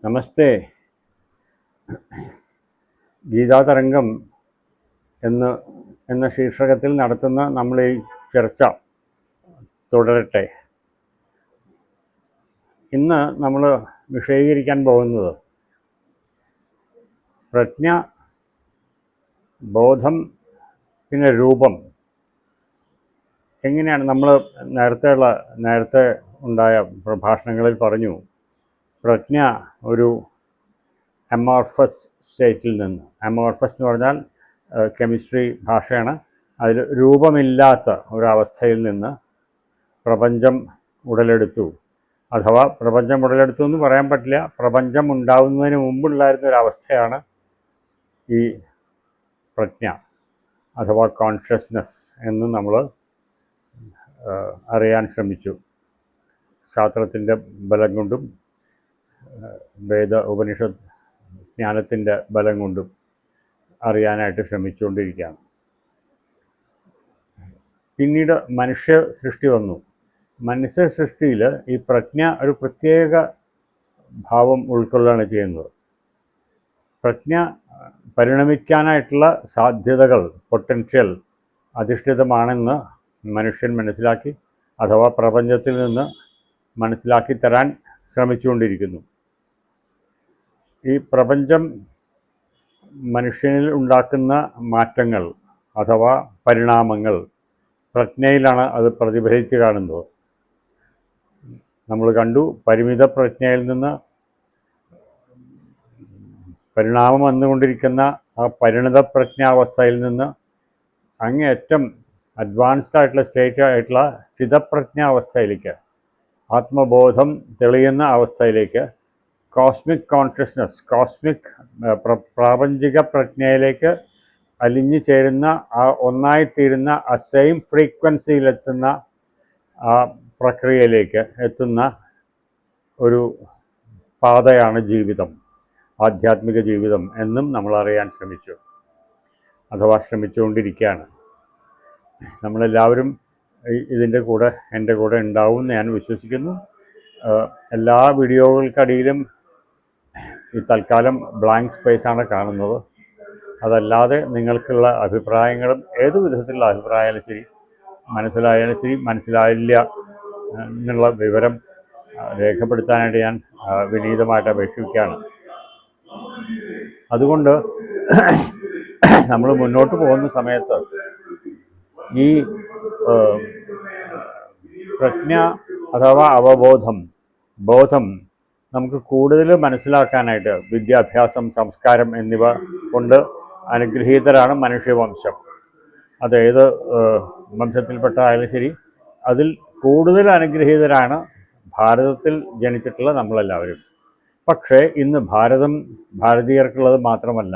നമസ്തേ. ഗീതാതരംഗം എന്ന ശീർഷകത്തിൽ നടത്തുന്ന നമ്മൾ ഈ ചർച്ച തുടരട്ടെ. ഇന്ന് നമ്മൾ വിഷയീകരിക്കാൻ പോകുന്നത് പ്രജ്ഞ, ബോധം, പിന്നെ രൂപം എങ്ങനെയാണ്. നമ്മൾ നേരത്തെ ഉണ്ടായ പ്രഭാഷണങ്ങളിൽ പറഞ്ഞു, പ്രജ്ഞ ഒരു അമോർഫസ് സ്റ്റേറ്റിൽ നിന്ന്, അമോർഫസ് എന്ന് പറഞ്ഞാൽ കെമിസ്ട്രി ഭാഷയാണ്, അതിൽ രൂപമില്ലാത്ത ഒരവസ്ഥയിൽ നിന്ന് പ്രപഞ്ചം ഉടലെടുത്തു. അഥവാ പ്രപഞ്ചം ഉടലെടുത്തു എന്ന് പറയാൻ പറ്റില്ല, പ്രപഞ്ചം ഉണ്ടാവുന്നതിന് മുമ്പുണ്ടായിരുന്ന ഒരവസ്ഥയാണ് ഈ പ്രജ്ഞ അഥവാ കോൺഷ്യസ്നെസ് എന്ന് നമ്മൾ അറിയാൻ ശ്രമിച്ചു. ശാസ്ത്രത്തിൻ്റെ ബലം കൊണ്ടും ഉപനിഷത്ത് ജ്ഞാനത്തിൻ്റെ ബലം കൊണ്ടും അറിയാനായിട്ട് ശ്രമിച്ചുകൊണ്ടിരിക്കുകയാണ്. പിന്നീട് മനുഷ്യ സൃഷ്ടി വന്നു. മനുഷ്യ സൃഷ്ടിയിൽ ഈ പ്രജ്ഞ ഒരു പ്രത്യേക ഭാവം ഉൾക്കൊള്ളുകയാണ് ചെയ്യുന്നത്. പ്രജ്ഞ പരിണമിക്കാനായിട്ടുള്ള സാധ്യതകൾ, പൊട്ടൻഷ്യൽ അധിഷ്ഠിതമാണെന്ന് മനുഷ്യൻ മനസ്സിലാക്കി, അഥവാ പ്രപഞ്ചത്തിൽ നിന്ന് മനസ്സിലാക്കി തരാൻ ശ്രമിച്ചുകൊണ്ടിരിക്കുന്നു. ഈ പ്രപഞ്ചം മനുഷ്യനിൽ ഉണ്ടാക്കുന്ന മാറ്റങ്ങൾ അഥവാ പരിണാമങ്ങൾ പ്രജ്ഞയിലാണ് അത് പ്രതിഫലിച്ച് കാണുന്നത്. നമ്മൾ കണ്ടു, പരിമിത പ്രജ്ഞയിൽ നിന്ന് പരിണാമം വന്നുകൊണ്ടിരിക്കുന്ന ആ പരിണിത പ്രജ്ഞാവസ്ഥയിൽ നിന്ന് അങ്ങേയറ്റം അഡ്വാൻസ്ഡ് ആയിട്ടുള്ള സ്റ്റേറ്റ് ആയിട്ടുള്ള സ്ഥിതപ്രജ്ഞാവസ്ഥയിലേക്ക്, ആത്മബോധം തെളിയുന്ന അവസ്ഥയിലേക്ക്, കോസ്മിക് കോൺഷ്യസ്നസ്, പ്രാപഞ്ചിക പ്രജ്ഞയിലേക്ക് അലിഞ്ഞു ചേരുന്ന, ആ ഒന്നായിത്തീരുന്ന, ആ സെയിം ഫ്രീക്വൻസിയിലെത്തുന്ന ആ പ്രക്രിയയിലേക്ക് എത്തുന്ന ഒരു പാതയാണ് ജീവിതം, ആധ്യാത്മിക ജീവിതം എന്നും നമ്മൾ അറിയാൻ ശ്രമിച്ചു, അഥവാ ശ്രമിച്ചുകൊണ്ടിരിക്കുകയാണ്. നമ്മളെല്ലാവരും ഇതിൻ്റെ കൂടെ, എൻ്റെ കൂടെ ഉണ്ടാവും എന്ന് ഞാൻ വിശ്വസിക്കുന്നു. എല്ലാ വീഡിയോകൾക്കടിയിലും ഈ തൽക്കാലം ബ്ലാങ്ക് സ്പേസാണ് കാണുന്നത്. അതല്ലാതെ നിങ്ങൾക്കുള്ള അഭിപ്രായങ്ങളും ഏതു വിധത്തിലുള്ള അഭിപ്രായമായാലും ശരി, മനസ്സിലായാലും ശരി, മനസ്സിലായില്ല എന്നുള്ള വിവരം രേഖപ്പെടുത്താനായിട്ട് ഞാൻ വിനീതമായിട്ട് അപേക്ഷിക്കുകയാണ്. അതുകൊണ്ട് നമ്മൾ മുന്നോട്ട് പോകുന്ന സമയത്ത് ഈ പ്രജ്ഞ അഥവാ അവബോധം, ബോധം നമുക്ക് കൂടുതൽ മനസ്സിലാക്കാനായിട്ട് വിദ്യാഭ്യാസം, സംസ്കാരം എന്നിവ കൊണ്ട് അനുഗ്രഹീതരാണ് മനുഷ്യവംശം. അതേത് വംശത്തിൽപ്പെട്ടായാലും ശരി, അതിൽ കൂടുതൽ അനുഗ്രഹീതരാണ് ഭാരതത്തിൽ ജനിച്ചിട്ടുള്ള നമ്മളെല്ലാവരും. പക്ഷേ ഇന്ന് ഭാരതം ഭാരതീയർക്കുള്ളത് മാത്രമല്ല,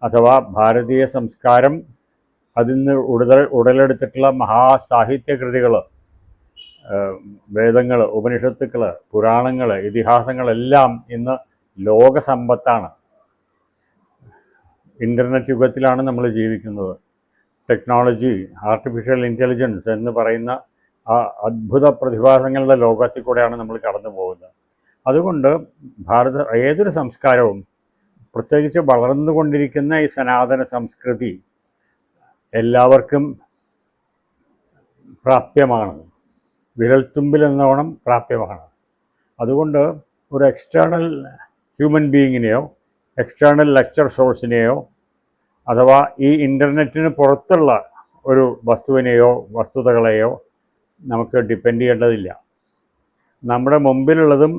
അഥവാ ഭാരതീയ സംസ്കാരം അതിൽ നിന്ന് ഉടലെടുത്തിട്ടുള്ള മഹാസാഹിത്യ കൃതികൾ, വേദങ്ങൾ, ഉപനിഷത്തുക്കൾ, പുരാണങ്ങൾ, ഇതിഹാസങ്ങളെല്ലാം ഇന്ന് ലോകസമ്പത്താണ്. ഇൻ്റർനെറ്റ് യുഗത്തിലാണ് നമ്മൾ ജീവിക്കുന്നത്. ടെക്നോളജി, ആർട്ടിഫിഷ്യൽ ഇൻ്റലിജൻസ് എന്ന് പറയുന്ന ആ അദ്ഭുത പ്രതിഭാസങ്ങളുടെ ലോകത്തിൽ കൂടെയാണ് നമ്മൾ കടന്നു പോകുന്നത്. അതുകൊണ്ട് ഏതൊരു സംസ്കാരവും, പ്രത്യേകിച്ച് വളർന്നുകൊണ്ടിരിക്കുന്ന ഈ സനാതന സംസ്കൃതി എല്ലാവർക്കും പ്രാപ്യമാണ്, വിരൽത്തുമ്പിലെന്നോണം പ്രാപ്യമാണ്. അതുകൊണ്ട് ഒരു എക്സ്റ്റേണൽ ഹ്യൂമൻ ബീയിങ്ങിനെയോ എക്സ്റ്റേണൽ ലെക്ചർ സോഴ്സിനെയോ അഥവാ ഈ ഇൻ്റർനെറ്റിന് പുറത്തുള്ള ഒരു വസ്തുവിനെയോ വസ്തുതകളെയോ നമുക്ക് ഡിപ്പെൻഡ് ചെയ്യേണ്ടതില്ല. നമ്മുടെ മുമ്പിലുള്ളതും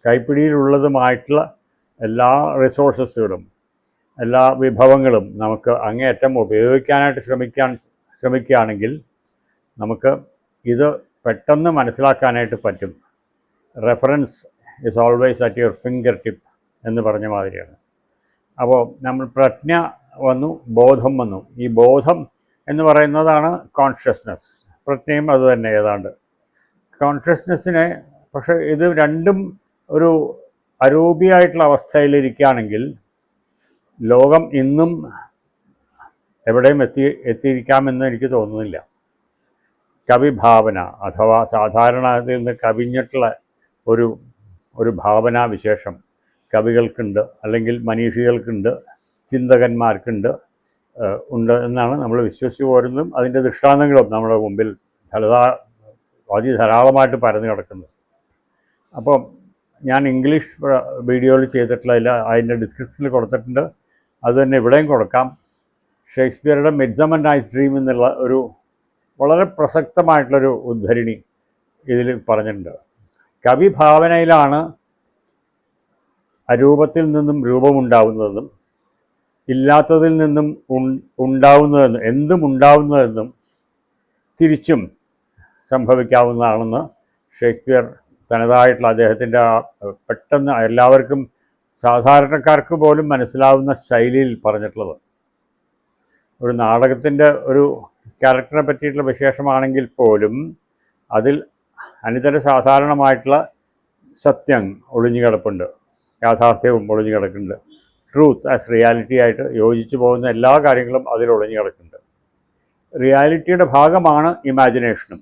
കൈപ്പിടിയിലുള്ളതുമായിട്ടുള്ള എല്ലാ റിസോഴ്സസുകളും, എല്ലാ വിഭവങ്ങളും നമുക്ക് അങ്ങേയറ്റം ഉപയോഗിക്കാനായിട്ട് ശ്രമിക്കുകയാണെങ്കിൽ നമുക്ക് ഇത് പെട്ടെന്ന് മനസ്സിലാക്കാനായിട്ട് പറ്റും. Reference is always at your finger tip എന്ന് പറഞ്ഞ മാതിരിയാണ്. അപ്പോൾ നമ്മൾ പ്രജ്ഞ വന്നു, ബോധം വന്നു. ഈ ബോധം എന്ന് പറയുന്നതാണ് കോൺഷ്യസ്നസ്. പ്രജ്ഞയും അത് തന്നെ ഏതാണ്ട് കോൺഷ്യസ്നെസ്സിനെ. പക്ഷേ ഇത് രണ്ടും ഒരു അരൂപിയായിട്ടുള്ള അവസ്ഥയിലിരിക്കുകയാണെങ്കിൽ ലോകം ഇന്നും എവിടെയും എത്തിയിരിക്കാമെന്ന് എനിക്ക് തോന്നുന്നില്ല. കവിഭാവന അഥവാ സാധാരണ അതിൽ നിന്ന് കവിഞ്ഞിട്ടുള്ള ഒരു ഭാവനാവിശേഷം കവികൾക്കുണ്ട്, അല്ലെങ്കിൽ മനീഷികൾക്കുണ്ട്, ചിന്തകന്മാർക്കുണ്ട്, ഉണ്ട് എന്നാണ് നമ്മൾ വിശ്വസിച്ച് പോരുന്നതും അതിൻ്റെ ദൃഷ്ടാന്തങ്ങളും നമ്മുടെ മുമ്പിൽ ധാരാളമായിട്ട് പരന്നു കിടക്കുന്നത്. അപ്പം ഞാൻ ഇംഗ്ലീഷ് വീഡിയോയിൽ ചെയ്തിട്ടുള്ള അതിൻ്റെ ഡിസ്ക്രിപ്ഷനിൽ കൊടുത്തിട്ടുണ്ട്, അതുതന്നെ ഇവിടെയും കൊടുക്കാം. ഷേക്സ്പിയറുടെ മിഡ്സമർ നൈറ്റ്സ് ഡ്രീം എന്നുള്ള ഒരു വളരെ പ്രസക്തമായിട്ടുള്ളൊരു ഉദ്ധരണി ഇതിൽ പറഞ്ഞിട്ടുണ്ട്. കവി ഭാവനയിലാണ് അരൂപത്തിൽ നിന്നും രൂപമുണ്ടാവുന്നതെന്നും ഇല്ലാത്തതിൽ നിന്നും ഉണ്ടാവുന്നതെന്നും എന്തും ഉണ്ടാവുന്നതെന്നും തിരിച്ചും സംഭവിക്കാവുന്നതാണെന്ന് ഷേക്സ്പിയർ തനതായിട്ടുള്ള അദ്ദേഹത്തിൻ്റെ പെട്ടെന്ന് എല്ലാവർക്കും സാധാരണക്കാർക്ക് പോലും മനസ്സിലാവുന്ന ശൈലിയിൽ പറഞ്ഞിട്ടുള്ളത്. ഒരു നാടകത്തിൻ്റെ ഒരു ക്യാരക്ടറിനെ പറ്റിയിട്ടുള്ള വിശേഷമാണെങ്കിൽ പോലും അതിൽ അനിതര സാധാരണമായിട്ടുള്ള സത്യം ഒളിഞ്ഞു കിടപ്പുണ്ട്, യാഥാർത്ഥ്യവും ഒളിഞ്ഞു കിടക്കുന്നുണ്ട്. ട്രൂത്ത് ആസ് റിയാലിറ്റി ആയിട്ട് യോജിച്ചു പോകുന്ന എല്ലാ കാര്യങ്ങളും അതിൽ ഒളിഞ്ഞു കിടക്കുന്നുണ്ട്. റിയാലിറ്റിയുടെ ഭാഗമാണ് ഇമാജിനേഷനും.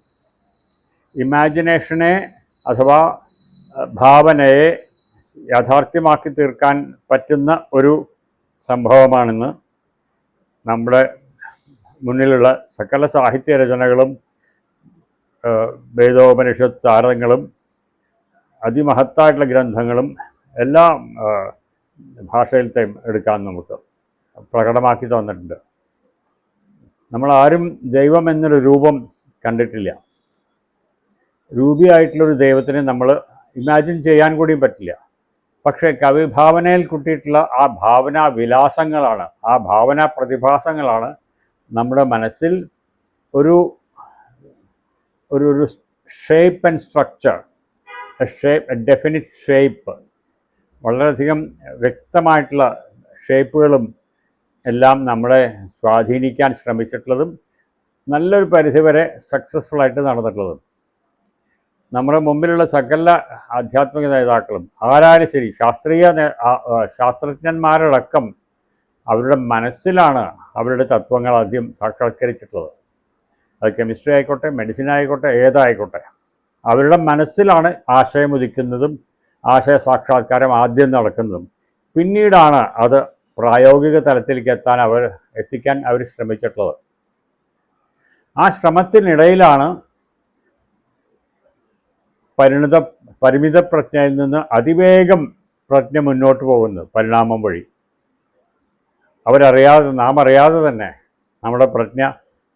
ഇമാജിനേഷനെ അഥവാ ഭാവനയെ യാഥാർത്ഥ്യമാക്കി തീർക്കാൻ പറ്റുന്ന ഒരു സംഭവമാണെന്ന് നമ്മുടെ മുന്നിലുള്ള സകല സാഹിത്യ രചനകളും വേദോപനിഷത്ത് സാരങ്ങളും അതിമഹത്തായിട്ടുള്ള ഗ്രന്ഥങ്ങളും എല്ലാം ഭാഷയിലത്തെയും എടുക്കാൻ നമുക്ക് പ്രകടമാക്കി തന്നിട്ടുണ്ട്. നമ്മളാരും ദൈവം എന്നൊരു രൂപം കണ്ടിട്ടില്ല. രൂപിയായിട്ടുള്ളൊരു ദൈവത്തിനെ നമ്മൾ ഇമാജിൻ ചെയ്യാൻ കൂടിയും പറ്റില്ല. പക്ഷേ കവിഭാവനയിൽ കൂട്ടിയിട്ടുള്ള ആ ഭാവനാ വിലാസങ്ങളാണ്, ആ ഭാവനാ പ്രതിഭാസങ്ങളാണ് നമ്മുടെ മനസ്സിൽ ഒരു ഒരു shape and structure, A definite shape, വളരെയധികം വ്യക്തമായിട്ടുള്ള ഷേപ്പുകളും എല്ലാം നമ്മളെ സ്വാധീനിക്കാൻ ശ്രമിച്ചിട്ടുള്ളതും നല്ലൊരു പരിധിവരെ സക്സസ്ഫുള്ളായിട്ട് നടന്നിട്ടുള്ളതും. നമ്മുടെ മുമ്പിലുള്ള സകല ആധ്യാത്മിക നേതാക്കളും ആരായാലും ശരി, ശാസ്ത്രജ്ഞന്മാരടക്കം അവരുടെ മനസ്സിലാണ് അവരുടെ തത്വങ്ങൾ ആദ്യം സാക്ഷാത്കരിച്ചിട്ടുള്ളത്. അത് കെമിസ്ട്രി ആയിക്കോട്ടെ, മെഡിസിൻ ആയിക്കോട്ടെ, ഏതായിക്കോട്ടെ, അവരുടെ മനസ്സിലാണ് ആശയം ഉദിക്കുന്നതും ആശയ സാക്ഷാത്കാരം ആദ്യം നടക്കുന്നതും. പിന്നീടാണ് അത് പ്രായോഗിക തലത്തിലേക്ക് എത്തിക്കാൻ അവർ ശ്രമിച്ചിട്ടുള്ളത്. ആ ശ്രമത്തിനിടയിലാണ് പരിമിത പ്രജ്ഞയിൽ നിന്ന് അതിവേഗം പ്രജ്ഞ മുന്നോട്ട് പോകുന്നത് പരിണാമം വഴി. നാം അറിയാതെ തന്നെ നമ്മുടെ പ്രജ്ഞ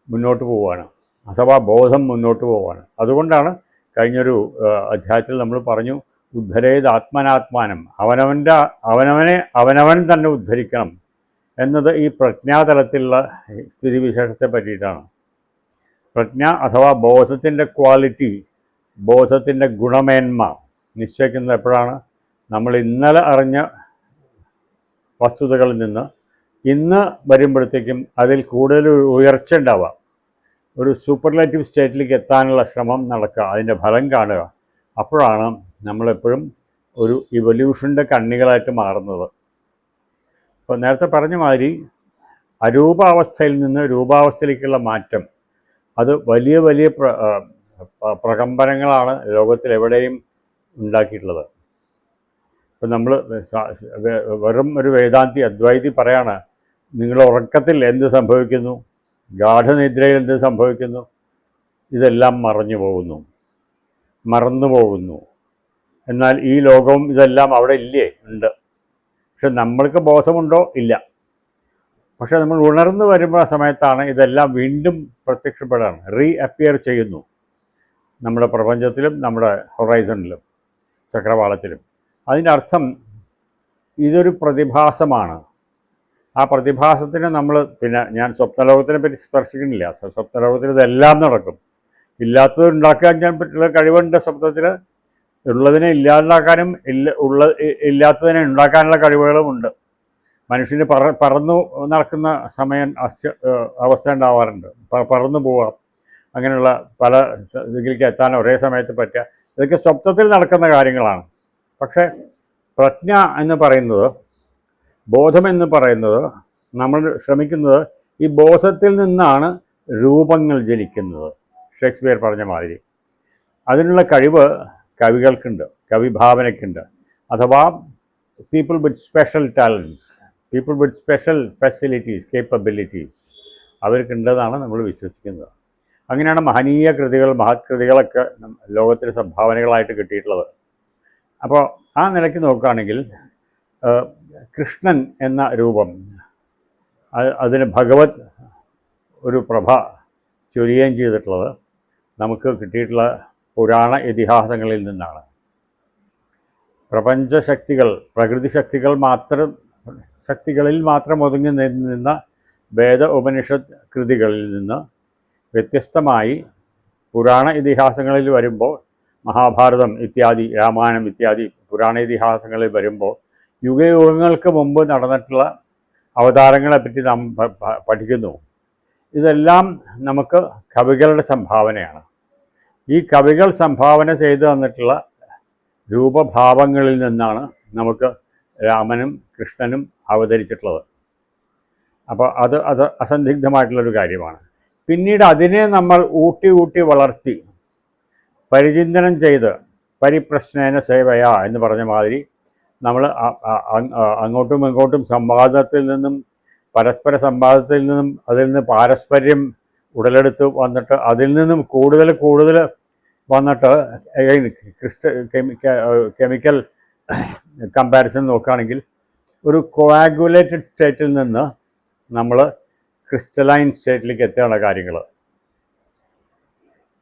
മുന്നോട്ട് പോവുകയാണ്, അഥവാ ബോധം മുന്നോട്ട് പോവുകയാണ്. അതുകൊണ്ടാണ് കഴിഞ്ഞൊരു അധ്യായത്തിൽ നമ്മൾ പറഞ്ഞു, ഉദ്ധരേത് ആത്മനാത്മാനം, അവനവൻ തന്നെ ഉദ്ധരിക്കണം എന്നത് ഈ പ്രജ്ഞാതലത്തിലുള്ള സ്ഥിതിവിശേഷത്തെ പറ്റിയിട്ടാണ്. പ്രജ്ഞ അഥവാ ബോധത്തിൻ്റെ ക്വാളിറ്റി, ബോധത്തിൻ്റെ ഗുണമേന്മ നിശ്ചയിക്കുന്നത് എപ്പോഴാണ്? നമ്മൾ ഇന്നലെ അറിഞ്ഞ വസ്തുതകളിൽ നിന്ന് ഇന്ന് വരുമ്പോഴത്തേക്കും അതിൽ കൂടുതൽ ഉയർച്ച ഉണ്ടാവുക, ഒരു സൂപ്പർലേറ്റീവ് സ്റ്റേറ്റിലേക്ക് എത്താനുള്ള ശ്രമം നടക്കുക, അതിൻ്റെ ഫലം കാണുക. അപ്പോഴാണ് നമ്മളെപ്പോഴും ഒരു ഇവല്യൂഷൻ്റെ കണ്ണികളായിട്ട് മാറുന്നത്. ഇപ്പോൾ നേരത്തെ പറഞ്ഞ മാതിരി അരൂപാവസ്ഥയിൽ നിന്ന് രൂപാവസ്ഥയിലേക്കുള്ള മാറ്റം, അത് വലിയ വലിയ പ്രകമ്പനങ്ങളാണ് ലോകത്തിലെവിടെയും ഉണ്ടാക്കിയിട്ടുള്ളത്. ഇപ്പം നമ്മൾ വെറും ഒരു വേദാന്തി അദ്വൈതി പറയാണ്, നിങ്ങൾ ഉറക്കത്തിൽ എന്ത് സംഭവിക്കുന്നു, ഗാഠനിദ്രയിൽ എന്ത് സംഭവിക്കുന്നു, ഇതെല്ലാം മറന്നു പോകുന്നു. എന്നാൽ ഈ ലോകവും ഇതെല്ലാം അവിടെ ഇല്ലേ? ഉണ്ട്. പക്ഷെ നമ്മൾക്ക് ബോധമുണ്ടോ? ഇല്ല. പക്ഷെ നമ്മൾ ഉണർന്നു വരുമ്പോൾ സമയത്താണ് ഇതെല്ലാം വീണ്ടും പ്രത്യക്ഷപ്പെടാണ്, അപ്പിയർ ചെയ്യുന്നു നമ്മുടെ പ്രപഞ്ചത്തിലും നമ്മുടെ ഹൊറൈസണിലും ചക്രവാളത്തിലും. അതിൻ്റെ അർത്ഥം ഇതൊരു പ്രതിഭാസമാണ്. ആ പ്രതിഭാസത്തിന് നമ്മൾ ഞാൻ സ്വപ്നലോകത്തിനെ പറ്റി സ്പർശിക്കുന്നില്ല. സ്വപ്നലോകത്തിൽ ഇതെല്ലാം നടക്കും. ഇല്ലാത്തത് ഉണ്ടാക്കാൻ ഞാൻ പറ്റുള്ള കഴിവുണ്ട് സ്വപ്നത്തിൽ, ഉള്ളതിനെ ഇല്ലാതാക്കാനും ഇല്ലാത്തതിനെ ഉണ്ടാക്കാനുള്ള കഴിവുകളുമുണ്ട്. മനുഷ്യന് പറന്നു നടക്കുന്ന അവസ്ഥ ഉണ്ടാവാറുണ്ട്, പറന്നു പോവാം, അങ്ങനെയുള്ള പല ഇതിലേക്ക് എത്താൻ ഒരേ സമയത്ത് പറ്റുക. ഇതൊക്കെ സ്വപ്നത്തിൽ നടക്കുന്ന കാര്യങ്ങളാണ്. പക്ഷേ പ്രജ്ഞ എന്ന് പറയുന്നത്, ബോധമെന്ന് പറയുന്നത്, നമ്മൾ ശ്രമിക്കുന്നത് ഈ ബോധത്തിൽ നിന്നാണ് രൂപങ്ങൾ ജനിക്കുന്നത്. ഷേക്സ്പിയർ പറഞ്ഞ മാതിരി അതിനുള്ള കഴിവ് കവികൾക്കുണ്ട്, കവിഭാവനയ്ക്കുണ്ട്. അഥവാ people with special talents, people with special facilities, capabilities അവർക്കുണ്ടെന്നാണ് നമ്മൾ വിശ്വസിക്കുന്നത്. അങ്ങനെയാണ് മഹനീയ കൃതികൾ, മഹത്കൃതികളൊക്കെ ലോകത്തിന് സംഭാവനകളായിട്ട് കിട്ടിയിട്ടുള്ളത്. അപ്പോൾ ആ നിലയ്ക്ക് നോക്കുകയാണെങ്കിൽ കൃഷ്ണൻ എന്ന രൂപം അതിന് ഭഗവത് ഒരു പ്രഭ ചൊരിയുകയും ചെയ്തിട്ടുള്ളത് നമുക്ക് കിട്ടിയിട്ടുള്ള പുരാണ ഇതിഹാസങ്ങളിൽ നിന്നാണ്. പ്രപഞ്ചശക്തികൾ, പ്രകൃതി ശക്തികളിൽ മാത്രം ഒതുങ്ങി നിന്ന വേദ ഉപനിഷത്ത് കൃതികളിൽ നിന്ന് വ്യത്യസ്തമായി പുരാണ ഇതിഹാസങ്ങളിൽ വരുമ്പോൾ, മഹാഭാരതം ഇത്യാദി, രാമായണം ഇത്യാദി പുരാണ ഇതിഹാസങ്ങളിൽ വരുമ്പോൾ യുഗയുഗങ്ങൾക്ക് മുമ്പ് നടന്നിട്ടുള്ള അവതാരങ്ങളെപ്പറ്റി നാം പഠിക്കുന്നു. ഇതെല്ലാം നമുക്ക് കവികളുടെ സംഭാവനയാണ്. ഈ കവികൾ സംഭാവന ചെയ്തു തന്നിട്ടുള്ള രൂപഭാവങ്ങളിൽ നിന്നാണ് നമുക്ക് രാമനും കൃഷ്ണനും അവതരിച്ചിട്ടുള്ളത്. അപ്പോൾ അത് അസന്ദിഗ്ധമായിട്ടുള്ളൊരു കാര്യമാണ്. പിന്നീട് അതിനെ നമ്മൾ ഊട്ടി വളർത്തി പരിചിന്തനം ചെയ്ത് പരിപ്രശ്നേന സേവയ എന്ന് പറഞ്ഞ മാതിരി നമ്മൾ അങ്ങോട്ടും ഇങ്ങോട്ടും സംവാദത്തിൽ നിന്നും പരസ്പര സംവാദത്തിൽ നിന്നും അതിൽ നിന്ന് പാരസ്പര്യം ഉടലെടുത്ത് വന്നിട്ട് അതിൽ നിന്നും കൂടുതൽ വന്നിട്ട് കെമിക്കൽ കമ്പാരിസൺ നോക്കുകയാണെങ്കിൽ ഒരു കോആഗുലേറ്റഡ് സ്റ്റേറ്റിൽ നിന്ന് നമ്മൾ ക്രിസ്റ്റലൈൻ സ്റ്റേറ്റിലേക്ക് എത്തുകയാണ് കാര്യങ്ങൾ.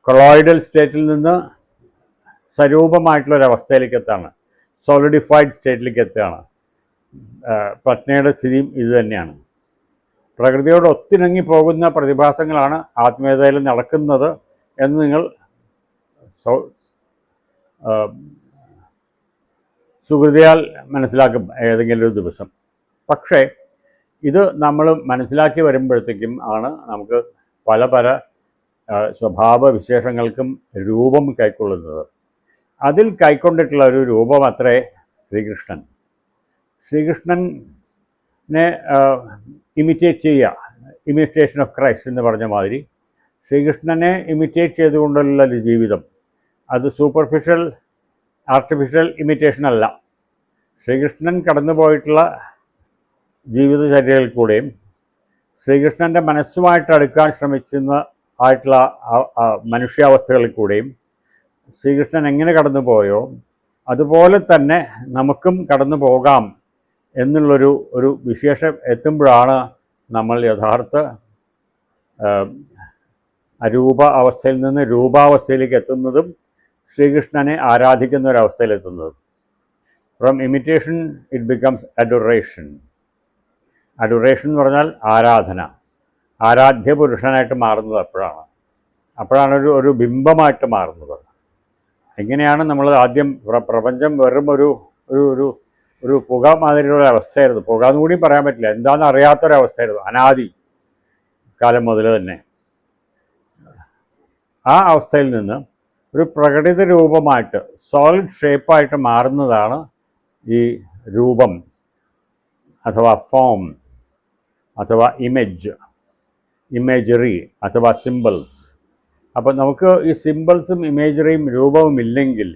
കൊളോയിഡൽ സ്റ്റേറ്റിൽ നിന്ന് സ്വരൂപമായിട്ടുള്ളൊരവസ്ഥയിലേക്ക് എത്താണ്, സോളിഡിഫൈഡ് സ്റ്റേറ്റിലേക്ക് എത്തുകയാണ്. പ്രജ്ഞയുടെ സ്ഥിതിയും ഇത് തന്നെയാണ്. പ്രകൃതിയോട് ഒത്തിണങ്ങി പോകുന്ന പ്രതിഭാസങ്ങളാണ് ആത്മീയതയിൽ നടക്കുന്നത് എന്ന് നിങ്ങൾ സുഹൃതിയാൽ മനസ്സിലാക്കും ഏതെങ്കിലും ഒരു ദിവസം. പക്ഷേ ഇത് നമ്മൾ മനസ്സിലാക്കി വരുമ്പോഴത്തേക്കും ആണ് നമുക്ക് പല സ്വഭാവ വിശേഷങ്ങൾക്കും രൂപം കൈക്കൊള്ളുന്നത്. അതിൽ കൈക്കൊണ്ടിട്ടുള്ള ഒരു രൂപം അത്രേ ശ്രീകൃഷ്ണൻ. ശ്രീകൃഷ്ണനെ ഇമിറ്റേറ്റ് ചെയ്യുക, ഇമിറ്റേഷൻ ഓഫ് ക്രൈസ്റ്റ് എന്ന് പറഞ്ഞ മാതിരി ശ്രീകൃഷ്ണനെ ഇമിറ്റേറ്റ് ചെയ്തുകൊണ്ടുള്ള ഒരു ജീവിതം, അത് സൂപ്പർഫിഷ്യൽ ആർട്ടിഫിഷ്യൽ ഇമിറ്റേഷൻ അല്ല. ശ്രീകൃഷ്ണൻ കടന്നു പോയിട്ടുള്ള ജീവിതചര്യകളിൽ കൂടെയും ശ്രീകൃഷ്ണൻ്റെ മനസ്സുമായിട്ട് അടുക്കാൻ ആയിട്ടുള്ള മനുഷ്യാവസ്ഥകളിൽ കൂടെയും ശ്രീകൃഷ്ണൻ എങ്ങനെ കടന്നു പോയോ അതുപോലെ തന്നെ നമുക്കും കടന്നു പോകാം എന്നുള്ളൊരു വിശേഷം എത്തുമ്പോഴാണ് നമ്മൾ യഥാർത്ഥ അരൂപ അവസ്ഥയിൽ നിന്ന് രൂപാവസ്ഥയിലേക്ക് എത്തുന്നതും ശ്രീകൃഷ്ണനെ ആരാധിക്കുന്ന ഒരവസ്ഥയിലെത്തുന്നതും. From imitation it becomes adoration. Adoration എന്ന് പറഞ്ഞാൽ ആരാധന, ആരാധ്യ പുരുഷനായിട്ട് മാറുന്നത് അപ്പോഴാണ് ഒരു ബിംബമായിട്ട് മാറുന്നത്. എങ്ങനെയാണ് നമ്മൾ ആദ്യം പ്രപഞ്ചം വെറും ഒരു പുക മാതിരിയുള്ള അവസ്ഥയായിരുന്നു. പുക എന്ന് കൂടി പറയാൻ പറ്റില്ല, എന്താണെന്ന് അറിയാത്തൊരവസ്ഥയായിരുന്നു അനാദി കാലം മുതൽ തന്നെ. ആ അവസ്ഥയിൽ നിന്ന് ഒരു പ്രകടിത രൂപമായിട്ട് സോളിഡ് ഷേപ്പായിട്ട് മാറുന്നതാണ് ഈ രൂപം അഥവാ ഫോം അഥവാ ഇമേജറി അഥവാ സിമ്പിൾസ്. അപ്പോൾ നമുക്ക് ഈ സിമ്പിൾസും ഇമേജറിയും രൂപവും ഇല്ലെങ്കിൽ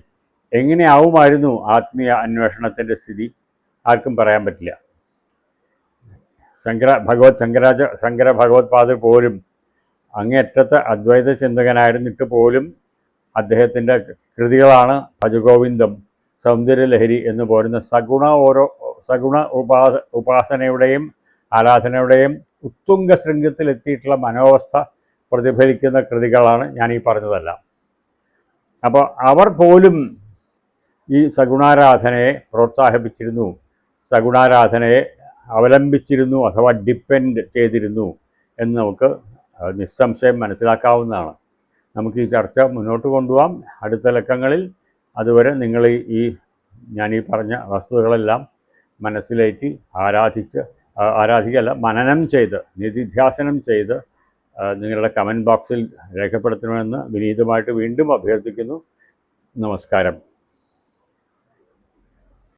എങ്ങനെയാവുമായിരുന്നു ആത്മീയ അന്വേഷണത്തിൻ്റെ സ്ഥിതി? ആർക്കും പറയാൻ പറ്റില്ല. ശങ്കര ഭഗവത്പാദർ പോലും അങ്ങേയറ്റത്തെ അദ്വൈത ചിന്തകനായിരുന്നിട്ട് പോലും അദ്ദേഹത്തിൻ്റെ കൃതികളാണ് ഭജഗോവിന്ദം, സൗന്ദര്യലഹരി എന്ന് പോരുന്ന സഗുണ ഉപാസനയുടെയും ആരാധനയുടെയും ഉത്തുംഗ ശൃംഗത്തിലെത്തിയിട്ടുള്ള മനോവസ്ഥ പ്രതിഫലിക്കുന്ന കൃതികളാണ് ഞാനീ പറഞ്ഞതെല്ലാം. അപ്പോൾ അവർ പോലും ഈ സഗുണാരാധനയെ പ്രോത്സാഹിപ്പിച്ചിരുന്നു, സഗുണാരാധനയെ അവലംബിച്ചിരുന്നു അഥവാ ഡിപ്പെൻഡ് ചെയ്തിരുന്നു എന്ന് നമുക്ക് നിസ്സംശയം മനസ്സിലാക്കാവുന്നതാണ്. നമുക്ക് ഈ ചർച്ച മുന്നോട്ട് കൊണ്ടുപോകാം അടുത്ത ലക്കങ്ങളിൽ. അതുവരെ നിങ്ങൾ ഞാനീ പറഞ്ഞ വസ്തുതകളെല്ലാം മനസ്സിലേറ്റി ആരാധിക്കല്ല, മനനം ചെയ്ത് നിധിധ്യാസനം ചെയ്ത് നിങ്ങളുടെ കമൻറ്റ് ബോക്സിൽ രേഖപ്പെടുത്തണമെന്ന് വിനീതമായിട്ട് വീണ്ടും അഭ്യർത്ഥിക്കുന്നു. നമസ്കാരം.